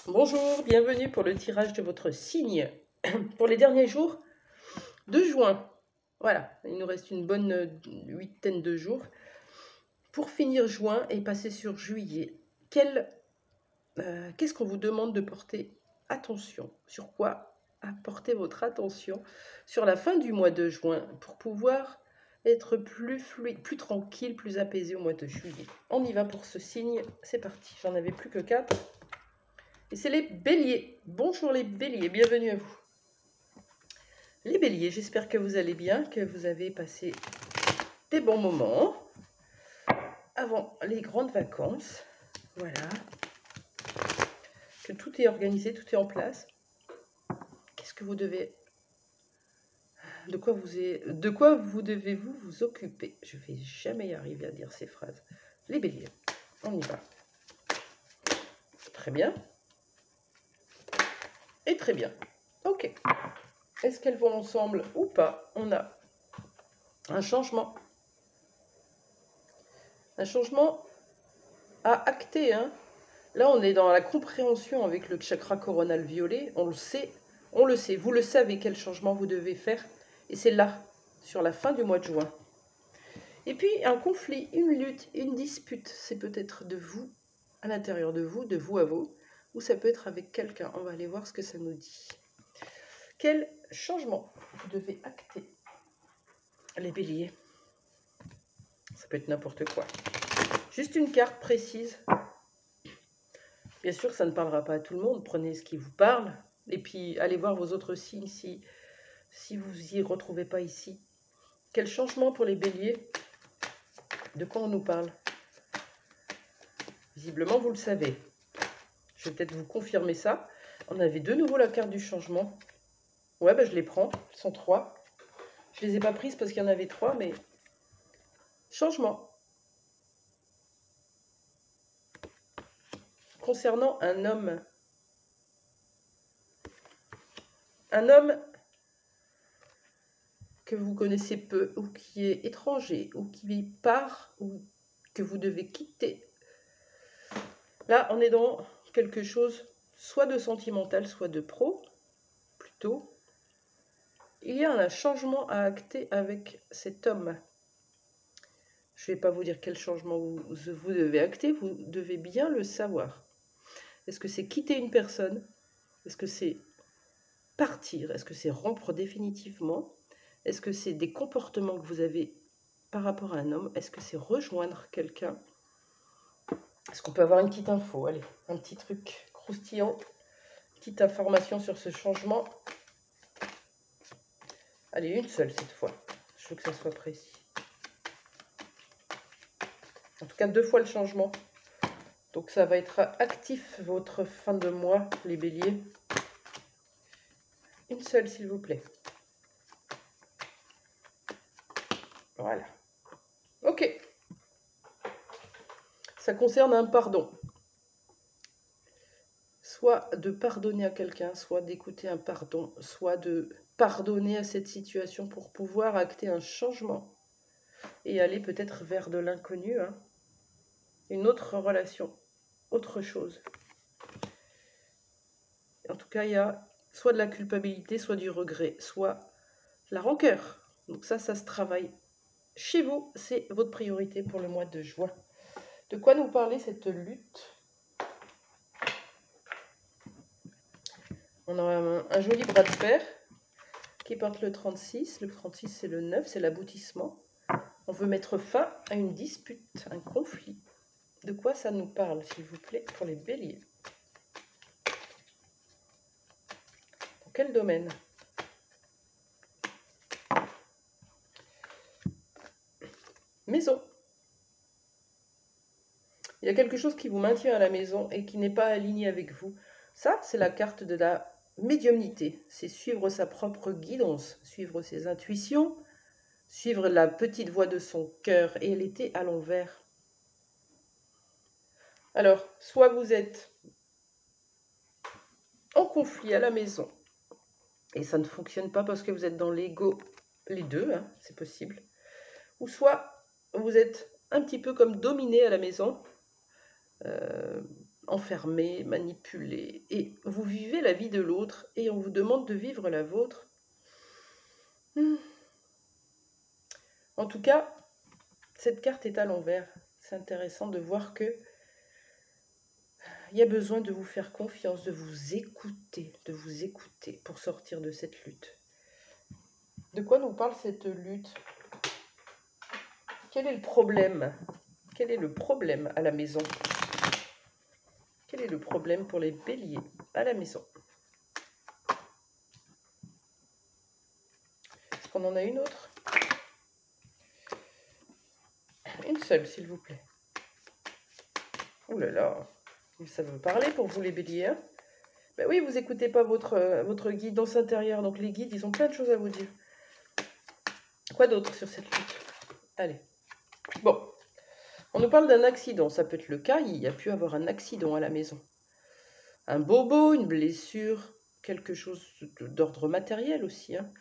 Bonjour, bienvenue pour le tirage de votre signe pour les derniers jours de juin. Voilà, il nous reste une bonne huitaine de jours pour finir juin et passer sur juillet. Qu'est-ce qu'on vous demande de porter attention? Sur quoi apporter votre attention sur la fin du mois de juin pour pouvoir être plus fluide, plus tranquille, plus apaisé au mois de juillet? On y va pour ce signe, c'est parti. J'en avais plus que 4. Et c'est les béliers. Bonjour les béliers, bienvenue à vous. Les béliers, j'espère que vous allez bien, que vous avez passé des bons moments avant les grandes vacances. Voilà. Que tout est organisé, tout est en place. Qu'est-ce que vous devez... De quoi vous devez-vous vous occuper? Je ne vais jamais y arriver à dire ces phrases. Les béliers, on y va. Très bien. Et très bien. Ok. Est-ce qu'elles vont ensemble ou pas? On a un changement. Un changement à acter. Hein. Là, on est dans la compréhension avec le chakra coronal violet. On le sait. Vous le savez quel changement vous devez faire. Et c'est là, sur la fin du mois de juin. Et puis, un conflit, une lutte, une dispute. C'est peut-être de vous, à l'intérieur de vous à vous. Ou ça peut être avec quelqu'un. On va aller voir ce que ça nous dit. Quel changement vous devez acter? Les béliers. Ça peut être n'importe quoi. Juste une carte précise. Bien sûr, ça ne parlera pas à tout le monde. Prenez ce qui vous parle. Et puis, allez voir vos autres signes si vous n'y retrouvez pas ici. Quel changement pour les béliers? De quoi on nous parle? Visiblement, vous le savez. Je vais peut-être vous confirmer ça. On avait de nouveau la carte du changement. Ouais, ben, je les prends. Elles sont 3. Je ne les ai pas prises parce qu'il y en avait 3, mais... Changement. Concernant un homme. Un homme que vous connaissez peu, ou qui est étranger, ou qui part, ou que vous devez quitter. Là, on est dans quelque chose, soit de sentimental, soit de pro, plutôt. Il y a un changement à acter avec cet homme. Je ne vais pas vous dire quel changement vous devez acter, vous devez bien le savoir. Est-ce que c'est quitter une personne? Est-ce que c'est partir? Est-ce que c'est rompre définitivement? Est-ce que c'est des comportements que vous avez par rapport à un homme? Est-ce que c'est rejoindre quelqu'un? Est-ce qu'on peut avoir une petite info? Allez, un petit truc croustillant, petite information sur ce changement. Allez, une seule cette fois. Je veux que ça soit précis. En tout cas, 2 fois le changement. Donc ça va être actif votre fin de mois, les béliers. Une seule, s'il vous plaît. Voilà. Ok. Ça concerne un pardon. Soit de pardonner à quelqu'un, soit d'écouter un pardon, soit de pardonner à cette situation pour pouvoir acter un changement et aller peut-être vers de l'inconnu, hein. Une autre relation, autre chose. En tout cas, il y a soit de la culpabilité, soit du regret, soit la rancœur. Donc ça se travaille. Chez vous, c'est votre priorité pour le mois de juin. De quoi nous parler cette lutte? On a un joli bras de fer qui porte le 36. Le 36, c'est le 9, c'est l'aboutissement. On veut mettre fin à une dispute, un conflit. De quoi ça nous parle, s'il vous plaît, pour les béliers? Dans quel domaine? Maison. Il y a quelque chose qui vous maintient à la maison et qui n'est pas aligné avec vous. Ça, c'est la carte de la médiumnité. C'est suivre sa propre guidance, suivre ses intuitions, suivre la petite voix de son cœur. Et elle était à l'envers. Alors, soit vous êtes en conflit à la maison, et ça ne fonctionne pas parce que vous êtes dans l'ego, les deux, hein, c'est possible. Ou soit vous êtes un petit peu comme dominé à la maison, enfermé, manipulé, et vous vivez la vie de l'autre, et on vous demande de vivre la vôtre. En tout cas, cette carte est à l'envers. C'est intéressant de voir que il y a besoin de vous faire confiance, de vous écouter pour sortir de cette lutte. De quoi nous parle cette lutte? Quel est le problème? Quel est le problème à la maison? Quel est le problème pour les béliers à la maison? Est-ce qu'on en a une autre? Une seule, s'il vous plaît. Ouh là là, ça veut parler pour vous les béliers, hein? Ben oui, vous n'écoutez pas votre guidance intérieure, donc les guides, ils ont plein de choses à vous dire. Quoi d'autre sur cette lutte? Allez. Bon, on nous parle d'un accident, ça peut être le cas, il y a pu avoir un accident à la maison. Un bobo, une blessure, quelque chose d'ordre matériel aussi, hein.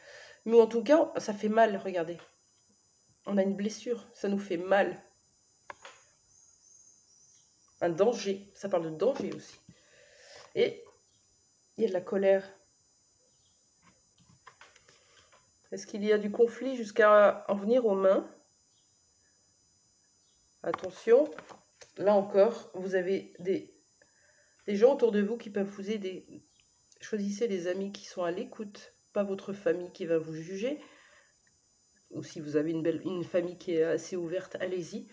Mais en tout cas, ça fait mal, regardez. On a une blessure, ça nous fait mal. Un danger, ça parle de danger aussi. Et il y a de la colère. Est-ce qu'il y a du conflit jusqu'à en venir aux mains? Attention, là encore, vous avez des gens autour de vous qui peuvent vous aider. Choisissez les amis qui sont à l'écoute, pas votre famille qui va vous juger. Ou si vous avez une famille qui est assez ouverte, allez-y.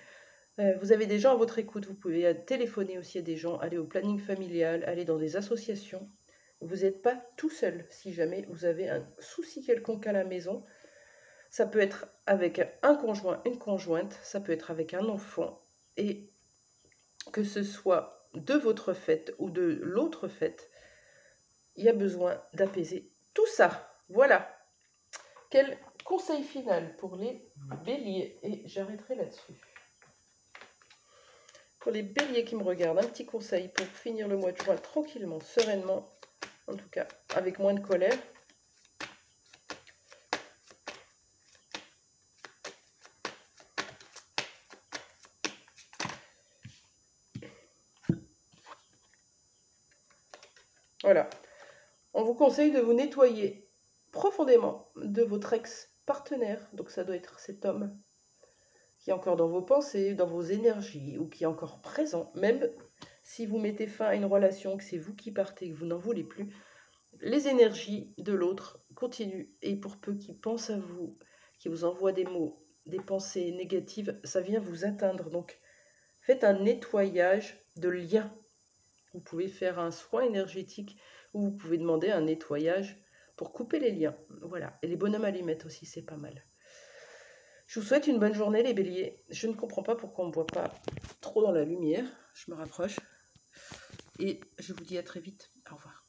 Vous avez des gens à votre écoute, vous pouvez téléphoner aussi à des gens, aller au planning familial, aller dans des associations. Vous n'êtes pas tout seul si jamais vous avez un souci quelconque à la maison. Ça peut être avec un conjoint, une conjointe, ça peut être avec un enfant. Et que ce soit de votre fait ou de l'autre fait, il y a besoin d'apaiser tout ça. Voilà. Quel conseil final pour les béliers? Et j'arrêterai là-dessus. Pour les béliers qui me regardent, un petit conseil pour finir le mois de juin tranquillement, sereinement, en tout cas avec moins de colère. Voilà. On vous conseille de vous nettoyer profondément de votre ex-partenaire. Donc ça doit être cet homme qui est encore dans vos pensées, dans vos énergies, ou qui est encore présent. Même si vous mettez fin à une relation, que c'est vous qui partez, que vous n'en voulez plus, les énergies de l'autre continuent. Et pour peu qu'il pense à vous, qu'il vous envoie des mots, des pensées négatives, ça vient vous atteindre. Donc faites un nettoyage de liens. Vous pouvez faire un soin énergétique ou vous pouvez demander un nettoyage pour couper les liens. Voilà. Et les bonhommes allumettes aussi, c'est pas mal. Je vous souhaite une bonne journée, les béliers. Je ne comprends pas pourquoi on ne voit pas trop dans la lumière. Je me rapproche. Et je vous dis à très vite. Au revoir.